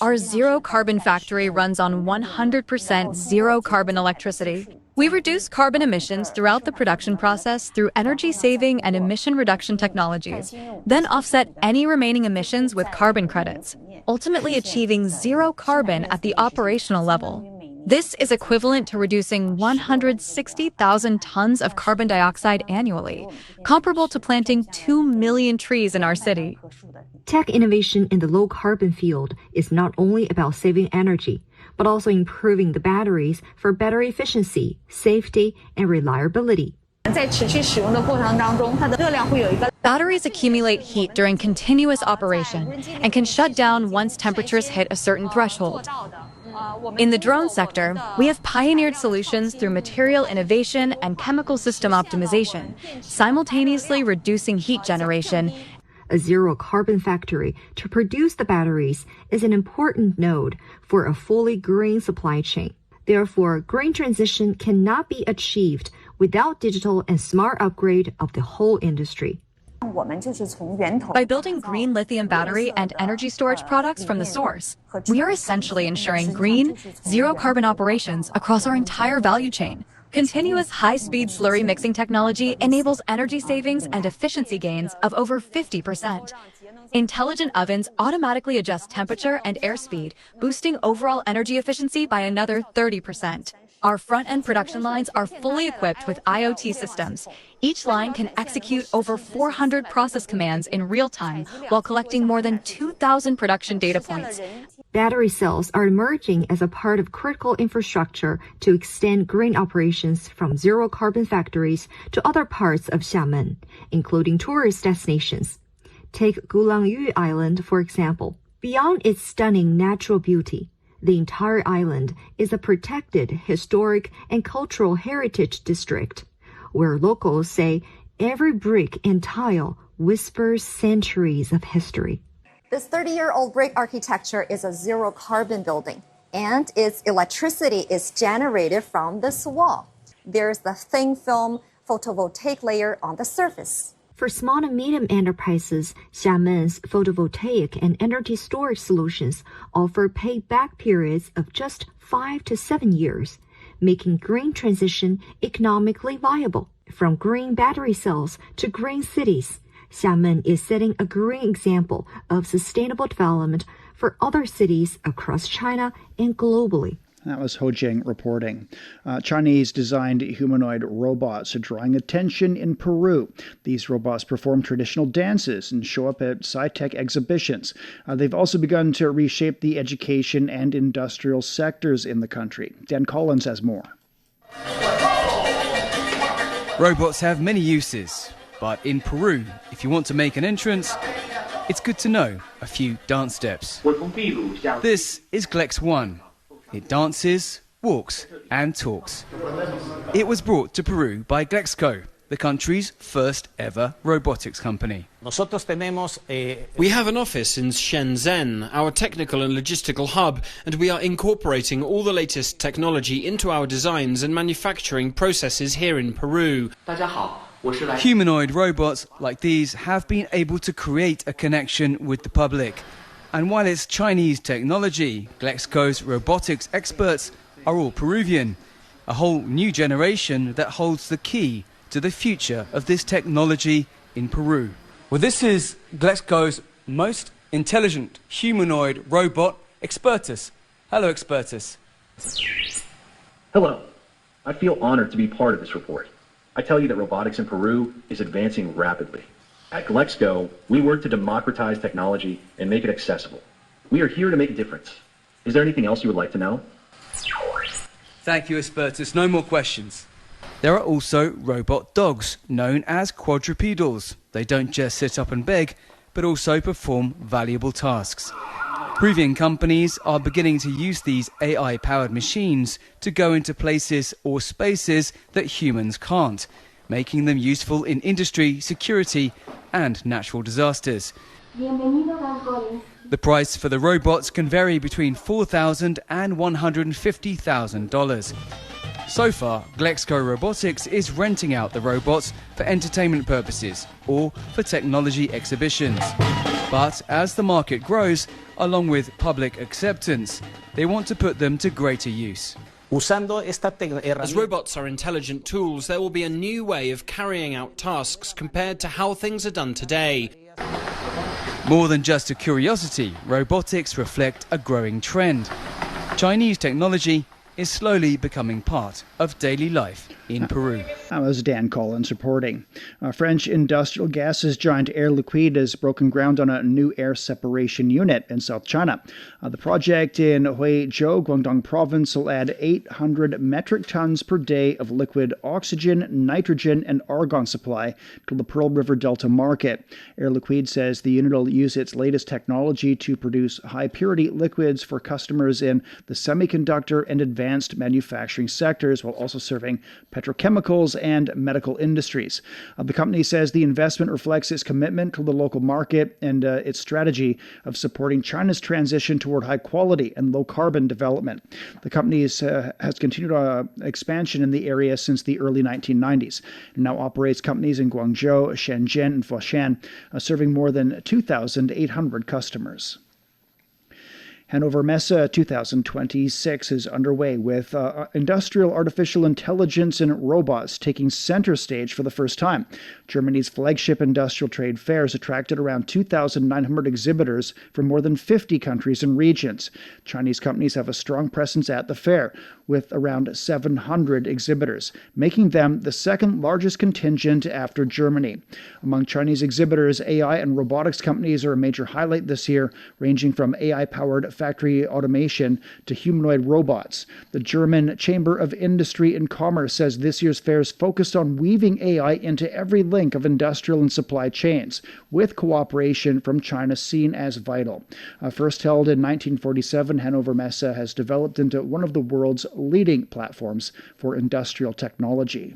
Our Zero Carbon Factory runs on 100% zero carbon electricity. We reduce carbon emissions throughout the production process through energy-saving and emission reduction technologies, then offset any remaining emissions with carbon credits, ultimately achieving zero carbon at the operational level. This is equivalent to reducing 160,000 tons of carbon dioxide annually, comparable to planting 2 million trees in our city. Tech innovation in the low-carbon field is not only about saving energy, but also improving the batteries for better efficiency, safety, and reliability. Batteries accumulate heat during continuous operation and can shut down once temperatures hit a certain threshold. In the drone sector, we have pioneered solutions through material innovation and chemical system optimization, simultaneously reducing heat generation. A zero-carbon factory to produce the batteries is an important node for a fully green supply chain. Therefore, green transition cannot be achieved without digital and smart upgrade of the whole industry. By building green lithium battery and energy storage products from the source, we are essentially ensuring green, zero-carbon operations across our entire value chain. Continuous high-speed slurry mixing technology enables energy savings and efficiency gains of over 50%. Intelligent ovens automatically adjust temperature and airspeed, boosting overall energy efficiency by another 30%. Our front-end production lines are fully equipped with IoT systems. Each line can execute over 400 process commands in real time while collecting more than 2,000 production data points. Battery cells are emerging as a part of critical infrastructure to extend green operations from zero-carbon factories to other parts of Xiamen, including tourist destinations. Take Gulangyu Island, for example. Beyond its stunning natural beauty, the entire island is a protected historic and cultural heritage district, where locals say every brick and tile whispers centuries of history. This 30-year-old brick architecture is a zero-carbon building, and its electricity is generated from this wall. There's the thin film photovoltaic layer on the surface. For small and medium enterprises, Xiamen's photovoltaic and energy storage solutions offer payback periods of just 5 to 7 years, making green transition economically viable. From green battery cells to green cities, Xiamen is setting a green example of sustainable development for other cities across China and globally. That was Ho Jing reporting. Chinese-designed humanoid robots are drawing attention in Peru. These robots perform traditional dances and show up at sci-tech exhibitions. They've also begun to reshape the education and industrial sectors in the country. Dan Collins has more. Robots have many uses, but in Peru, if you want to make an entrance, it's good to know a few dance steps. This is Glex 1. It dances, walks, and talks. It was brought to Peru by Glexco, the country's first ever robotics company. We have an office in Shenzhen, our technical and logistical hub, and we are incorporating all the latest technology into our designs and manufacturing processes here in Peru. Humanoid robots like these have been able to create a connection with the public. And while it's Chinese technology, Glexco's robotics experts are all Peruvian, a whole new generation that holds the key to the future of this technology in Peru. Well, this is Glexco's most intelligent humanoid robot, Expertus. Hello, Expertus. Hello. I feel honored to be part of this report. I tell you that robotics in Peru is advancing rapidly. At Glexco, we work to democratize technology and make it accessible. We are here to make a difference. Is there anything else you would like to know? Thank you, Expertus. No more questions. There are also robot dogs, known as quadrupedals. They don't just sit up and beg, but also perform valuable tasks. Peruvian companies are beginning to use these AI-powered machines to go into places or spaces that humans can't, making them useful in industry, security, and natural disasters. The price for the robots can vary between $4,000 and $150,000. So far, Glexco Robotics is renting out the robots for entertainment purposes or for technology exhibitions. But as the market grows, along with public acceptance, they want to put them to greater use. As robots are intelligent tools, there will be a new way of carrying out tasks compared to how things are done today. More than just a curiosity, robotics reflect a growing trend. Chinese technology is slowly becoming part of daily life. in Peru. That was Dan Collins reporting. French industrial gases giant Air Liquide has broken ground on a new air separation unit in South China. The project in Huizhou, Guangdong province, will add 800 metric tons per day of liquid oxygen, nitrogen, and argon supply to the Pearl River Delta market. Air Liquide says the unit will use its latest technology to produce high-purity liquids for customers in the semiconductor and advanced manufacturing sectors, while also serving petrochemicals and medical industries. The company says the investment reflects its commitment to the local market and its strategy of supporting China's transition toward high-quality and low-carbon development. The company has continued expansion in the area since the early 1990s and now operates companies in Guangzhou, Shenzhen, and Foshan, serving more than 2,800 customers. Hannover Messe 2026 is underway with industrial artificial intelligence and robots taking center stage for the first time. Germany's flagship industrial trade fair has attracted around 2,900 exhibitors from more than 50 countries and regions. Chinese companies have a strong presence at the fair, with around 700 exhibitors, making them the second largest contingent after Germany. Among Chinese exhibitors, AI and robotics companies are a major highlight this year, ranging from AI-powered factory automation to humanoid robots. The German Chamber of Industry and Commerce says this year's fair is focused on weaving AI into every link of industrial and supply chains, with cooperation from China seen as vital. First held in 1947, Hannover Messe has developed into one of the world's leading platforms for industrial technology.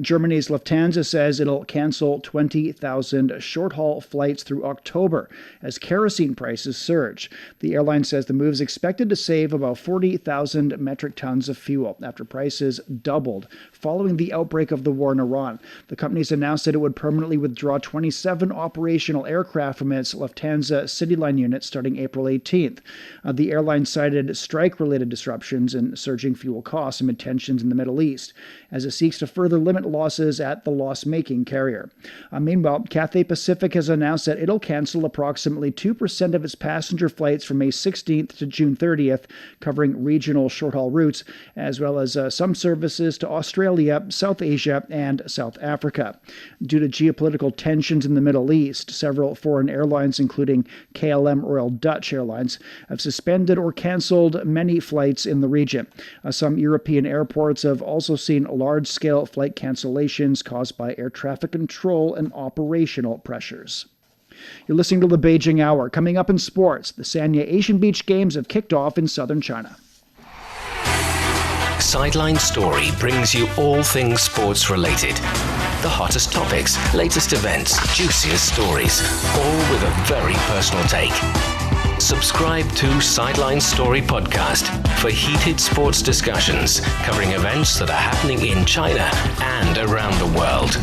Germany's Lufthansa says it'll cancel 20,000 short-haul flights through October as kerosene prices surge. The airline says the move is expected to save about 40,000 metric tons of fuel after prices doubled following the outbreak of the war in Iran. The company's announced that it would permanently withdraw 27 operational aircraft from its Lufthansa CityLine unit starting April 18th. The airline cited strike-related disruptions and surging fuel costs amid tensions in the Middle East as it seeks to further limit losses at the loss-making carrier. Meanwhile, Cathay Pacific has announced that it'll cancel approximately 2% of its passenger flights from May 16th to June 30th, covering regional short-haul routes, as well as some services to Australia, South Asia, and South Africa. Due to geopolitical tensions in the Middle East, several foreign airlines, including KLM Royal Dutch Airlines, have suspended or canceled many flights in the region. Some European airports have also seen large-scale flight cancellations caused by air traffic control and operational pressures. You're listening to the Beijing Hour. Coming up in sports, the Sanya Asian Beach Games have kicked off in southern China. Sideline Story brings you all things sports related. The hottest topics, latest events, juiciest stories, all with a very personal take. Subscribe to Sideline Story Podcast for heated sports discussions covering events that are happening in China and around the world.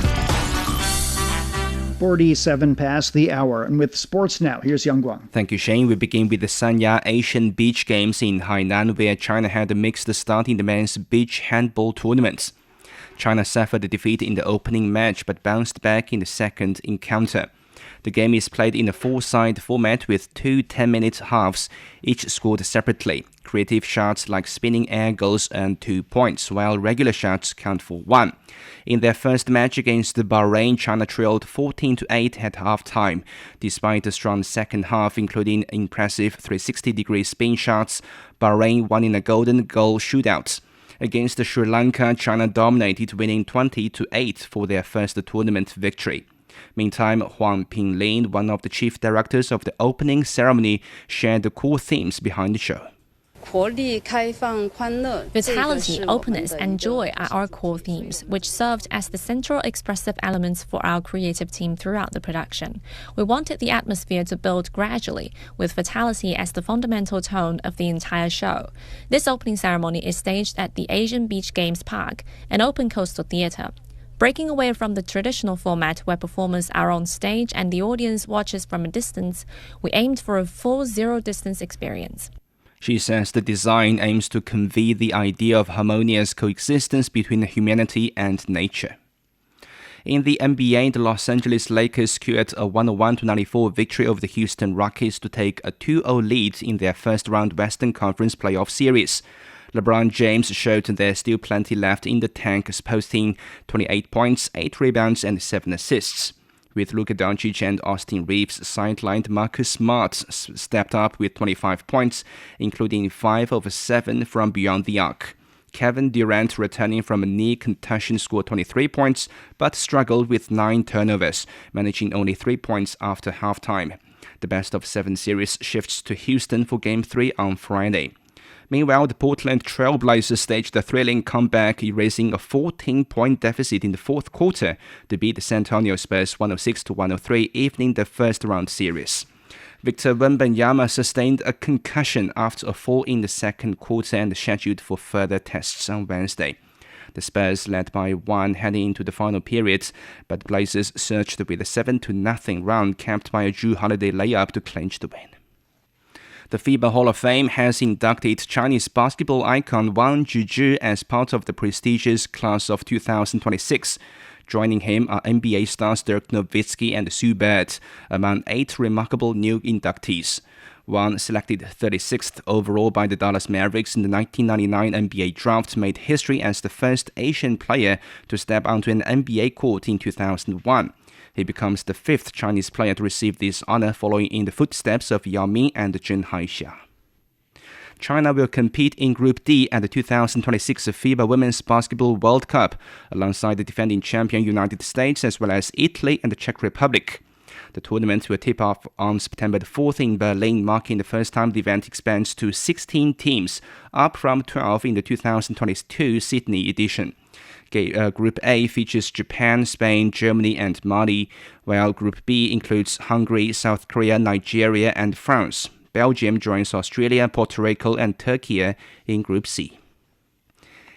47 past the hour, and with sports now, here's Yang Guang. Thank you, Shane. We begin with the Sanya Asian Beach Games in Hainan, where China had a mixed start in the men's beach handball tournaments. China suffered a defeat in the opening match but bounced back in the second encounter. The game is played in a four-side format with two 10-minute halves, each scored separately. Creative shots like spinning air goals earn 2 points, while regular shots count for 1. In their first match against Bahrain, China trailed 14-8 at halftime. Despite a strong second half, including impressive 360-degree spin shots, Bahrain won in a golden goal shootout. Against Sri Lanka, China dominated, winning 20-8 for their first tournament victory. Meantime, Huang Pinglin, one of the chief directors of the opening ceremony, shared the core themes behind the show. Vitality, openness, and joy are our core themes, which served as the central expressive elements for our creative team throughout the production. We wanted the atmosphere to build gradually, with vitality as the fundamental tone of the entire show. This opening ceremony is staged at the Asian Beach Games Park, an open coastal theater. Breaking away from the traditional format where performers are on stage and the audience watches from a distance, we aimed for a full zero-distance experience. She says the design aims to convey the idea of harmonious coexistence between humanity and nature. In the NBA, the Los Angeles Lakers secured a 101-94 victory over the Houston Rockets to take a 2-0 lead in their first-round Western Conference playoff series. LeBron James showed there's still plenty left in the tank, posting 28 points, 8 rebounds and 7 assists. With Luka Doncic and Austin Reeves sidelined, Marcus Smart stepped up with 25 points, including 5 of 7 from beyond the arc. Kevin Durant, returning from a knee concussion, scored 23 points, but struggled with 9 turnovers, managing only 3 points after halftime. The best-of-7 series shifts to Houston for Game 3 on Friday. Meanwhile, the Portland Trail Blazers staged a thrilling comeback, erasing a 14-point deficit in the fourth quarter to beat the San Antonio Spurs 106-103, evening the first-round series. Victor Wembanyama sustained a concussion after a fall in the second quarter and scheduled for further tests on Wednesday. The Spurs led by 1 heading into the final period, but Blazers surged with a 7-0 run capped by a Jrue Holiday layup to clinch the win. The FIBA Hall of Fame has inducted Chinese basketball icon Wang Zhizhi as part of the prestigious class of 2026. Joining him are NBA stars Dirk Nowitzki and Sue Bird, among 8 remarkable new inductees. Wang, selected 36th overall by the Dallas Mavericks in the 1999 NBA draft, made history as the first Asian player to step onto an NBA court in 2001. He becomes the 5th Chinese player to receive this honor, following in the footsteps of Yao Ming and Zheng Haixia. China will compete in Group D at the 2026 FIBA Women's Basketball World Cup, alongside the defending champion United States, as well as Italy and the Czech Republic. The tournament will tip off on September 4th in Berlin, marking the first time the event expands to 16 teams, up from 12 in the 2022 Sydney edition. Group A features Japan, Spain, Germany and Mali, while Group B includes Hungary, South Korea, Nigeria and France. Belgium joins Australia, Puerto Rico and Turkey in Group C.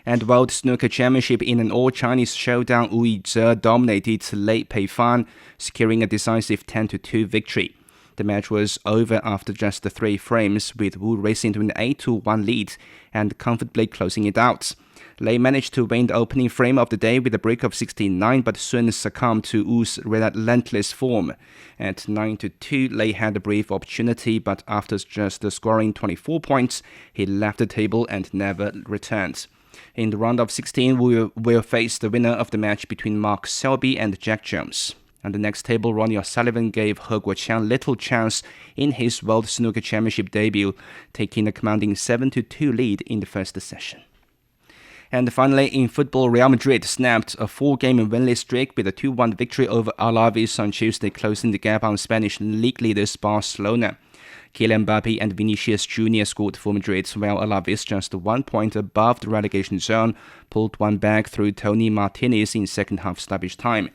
And World Snooker Championship in an all-Chinese showdown, Wu Yizhe dominated Lei Peifan, securing a decisive 10-2 victory. The match was over after just 3 frames, with Wu racing to an 8-1 lead and comfortably closing it out. Lei managed to win the opening frame of the day with a break of 69, but soon succumbed to Wu's relentless form. At 9-2, Lei had a brief opportunity, but after just scoring 24 points, he left the table and never returned. In the round of 16, we will face the winner of the match between Mark Selby and Jack Jones. On the next table, Ronnie O'Sullivan gave He Guoqiang little chance in his World Snooker Championship debut, taking a commanding 7-2 lead in the first session. And finally, in football, Real Madrid snapped a 4-game winless streak with a 2-1 victory over Alaves on Tuesday, closing the gap on Spanish league leaders Barcelona. Kylian Mbappe and Vinicius Jr. scored for Madrid, while Alaves, just 1 point above the relegation zone, pulled one back through Tony Martinez in second-half stoppage time.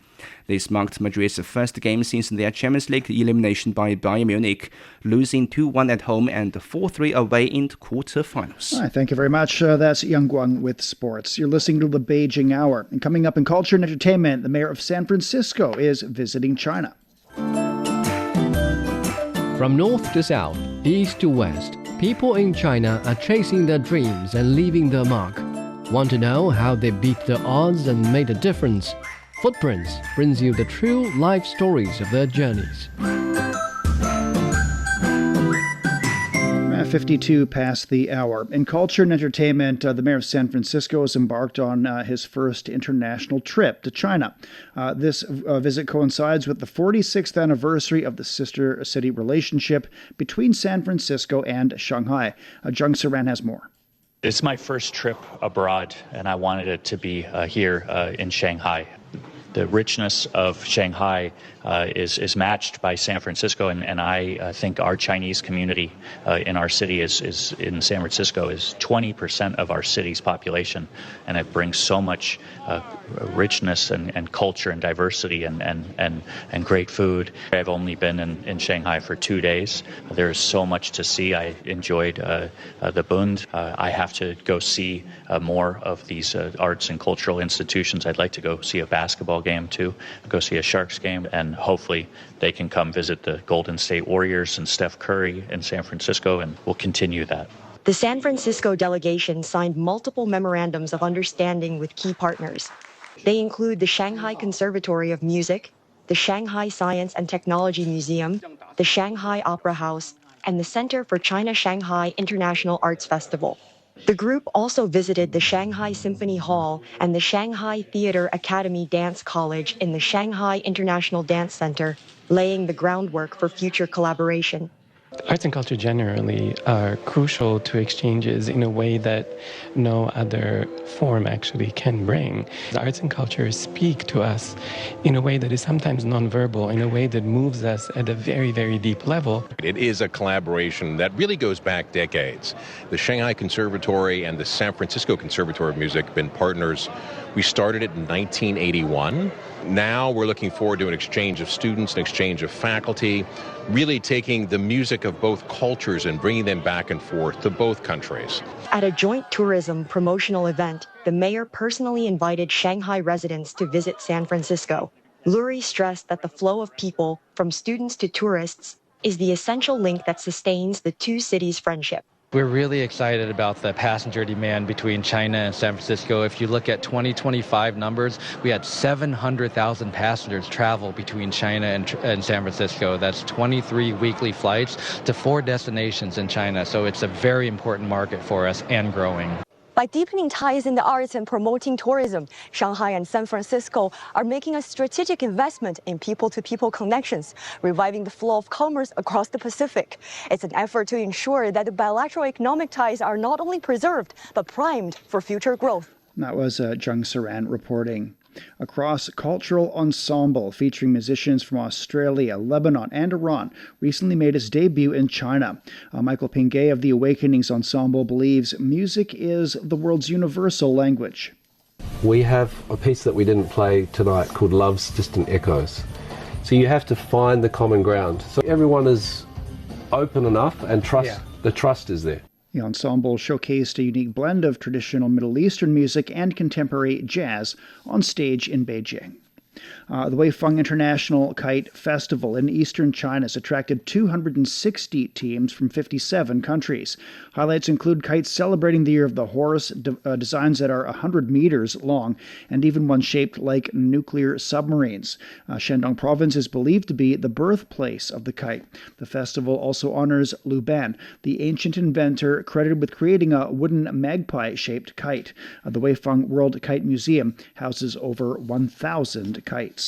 This marked Madrid's first game since their Champions League elimination by Bayern Munich, losing 2-1 at home and 4-3 away in the quarter-finals. All right, thank you very much. That's Yang Guang with sports. You're listening to the Beijing Hour. And coming up in culture and entertainment, the mayor of San Francisco is visiting China. From north to south, east to west, people in China are chasing their dreams and leaving their mark. Want to know how they beat the odds and made a difference? Footprints brings you the true life stories of their journeys. 52 past the hour. In culture and entertainment, the mayor of San Francisco has embarked on his first international trip to China. This visit coincides with the 46th anniversary of the sister city relationship between San Francisco and Shanghai. Jung Saran has more. It's my first trip abroad, and I wanted it to be here in Shanghai. The richness of Shanghai is matched by San Francisco, and I think our Chinese community in our city is in San Francisco is 20% of our city's population, and it brings so much richness and culture and diversity and great food. I've only been in Shanghai for 2 days. There is so much to see. I enjoyed the Bund. I have to go see more of these arts and cultural institutions. I'd like to go see a basketball game too, go see a Sharks game, and hopefully they can come visit the Golden State Warriors and Steph Curry in San Francisco, and we'll continue that. The San Francisco delegation signed multiple memorandums of understanding with key partners. They include the Shanghai Conservatory of Music, the Shanghai Science and Technology Museum, the Shanghai Opera House, and the Center for China-Shanghai International Arts Festival. The group also visited the Shanghai Symphony Hall and the Shanghai Theater Academy Dance College in the Shanghai International Dance Center, laying the groundwork for future collaboration. Arts and culture generally are crucial to exchanges in a way that no other form actually can bring. The arts and culture speak to us in a way that is sometimes nonverbal, in a way that moves us at a very, very deep level. It is a collaboration that really goes back decades. The Shanghai Conservatory and the San Francisco Conservatory of Music have been partners. We started it in 1981. Now we're looking forward to an exchange of students, an exchange of faculty, really taking the music of both cultures and bringing them back and forth to both countries. At a joint tourism promotional event, the mayor personally invited Shanghai residents to visit San Francisco. Lurie stressed that the flow of people, from students to tourists, is the essential link that sustains the two cities' friendship. We're really excited about the passenger demand between China and San Francisco. If you look at 2025 numbers, we had 700,000 passengers travel between China and San Francisco. That's 23 weekly flights to 4 destinations in China. So it's a very important market for us and growing. By deepening ties in the arts and promoting tourism, Shanghai and San Francisco are making a strategic investment in people-to-people connections, reviving the flow of commerce across the Pacific. It's an effort to ensure that the bilateral economic ties are not only preserved, but primed for future growth. That was Jung Saran reporting. A cross-cultural ensemble featuring musicians from Australia, Lebanon, and Iran recently made its debut in China. Michael Pinguet of the Awakenings Ensemble believes music is the world's universal language. We have a piece that we didn't play tonight called Love's Distant Echoes. So you have to find the common ground. So everyone is open enough and the trust is there. The ensemble showcased a unique blend of traditional Middle Eastern music and contemporary jazz on stage in Beijing. The Weifeng International Kite Festival in eastern China has attracted 260 teams from 57 countries. Highlights include kites celebrating the Year of the Horse, designs that are 100 meters long, and even one shaped like nuclear submarines. Shandong Province is believed to be the birthplace of the kite. The festival also honors Liu Ban, the ancient inventor credited with creating a wooden magpie-shaped kite. The Weifeng World Kite Museum houses over 1,000 kites.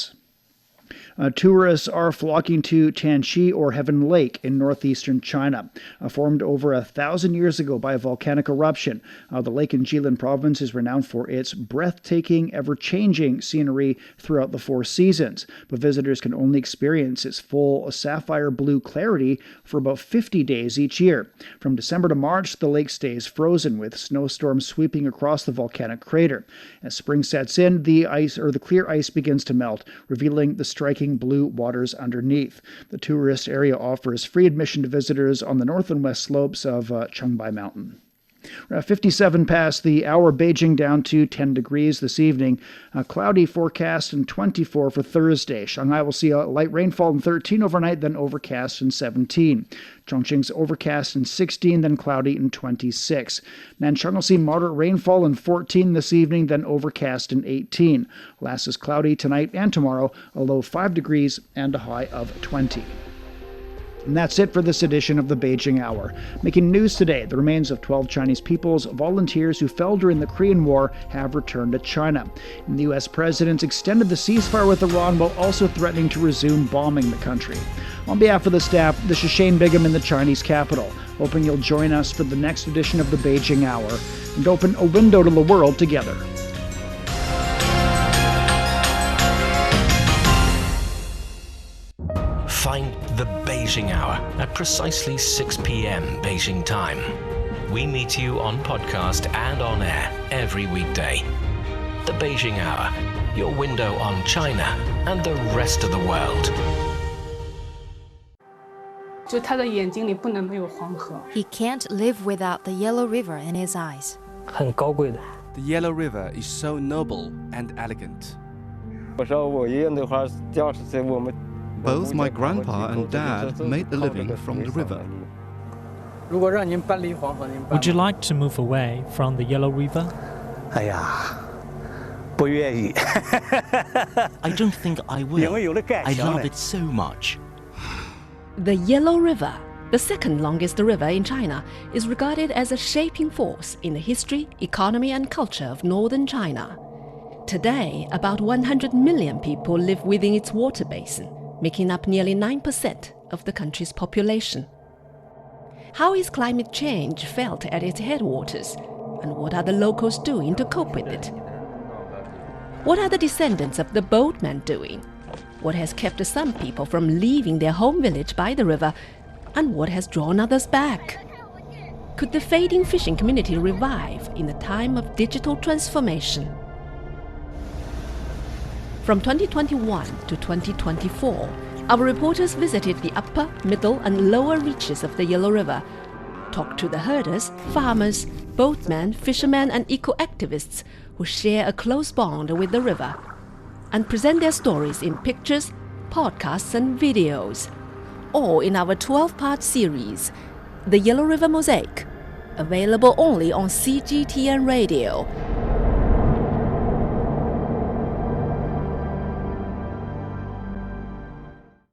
Tourists are flocking to Tianxi or Heaven Lake in northeastern China. Formed over 1,000 years ago by a volcanic eruption, the lake in Jilin province is renowned for its breathtaking, ever-changing scenery throughout the 4 seasons. But visitors can only experience its full sapphire blue clarity for about 50 days each year. From December to March, the lake stays frozen with snowstorms sweeping across the volcanic crater. As spring sets in, the clear ice begins to melt, revealing the striking blue waters underneath. The tourist area offers free admission to visitors on the north and west slopes of Changbai Mountain. 57 past the hour, Beijing down to 10 degrees this evening. Cloudy forecast and 24 for Thursday. Shanghai will see a light rainfall in 13 overnight, then overcast in 17. Chongqing's overcast in 16, then cloudy in 26. Nanchang will see moderate rainfall in 14 this evening, then overcast in 18. Last is cloudy tonight and tomorrow, a low 5 degrees and a high of 20. And that's it for this edition of the Beijing Hour. Making news today, the remains of 12 Chinese people's volunteers who fell during the Korean War have returned to China. And the U.S. president extended the ceasefire with Iran while also threatening to resume bombing the country. On behalf of the staff, this is Shane Bigham in the Chinese capital, hoping you'll join us for the next edition of the Beijing Hour and open a window to the world together. Find the Beijing Hour at precisely 6 p.m. Beijing time. We meet you on podcast and on air every weekday. The Beijing Hour, your window on China and the rest of the world. He can't live without the Yellow River in his eyes. The Yellow River is so noble and elegant. Both my grandpa and dad made a living from the river. Would you like to move away from the Yellow River? I don't think I will. I love it so much. The Yellow River, The second longest river in China is regarded as a shaping force in the history, economy and culture of northern China. Today, about 100 million people live within its water basin, making up nearly 9% of the country's population. How is climate change felt at its headwaters, and what are the locals doing to cope with it? What are the descendants of the boatmen doing? What has kept some people from leaving their home village by the river, and what has drawn others back? Could the fading fishing community revive in the time of digital transformation? From 2021 to 2024, our reporters visited the upper, middle and lower reaches of the Yellow River, talked to the herders, farmers, boatmen, fishermen and eco-activists who share a close bond with the river, and present their stories in pictures, podcasts and videos, all in our 12-part series, The Yellow River Mosaic, available only on CGTN Radio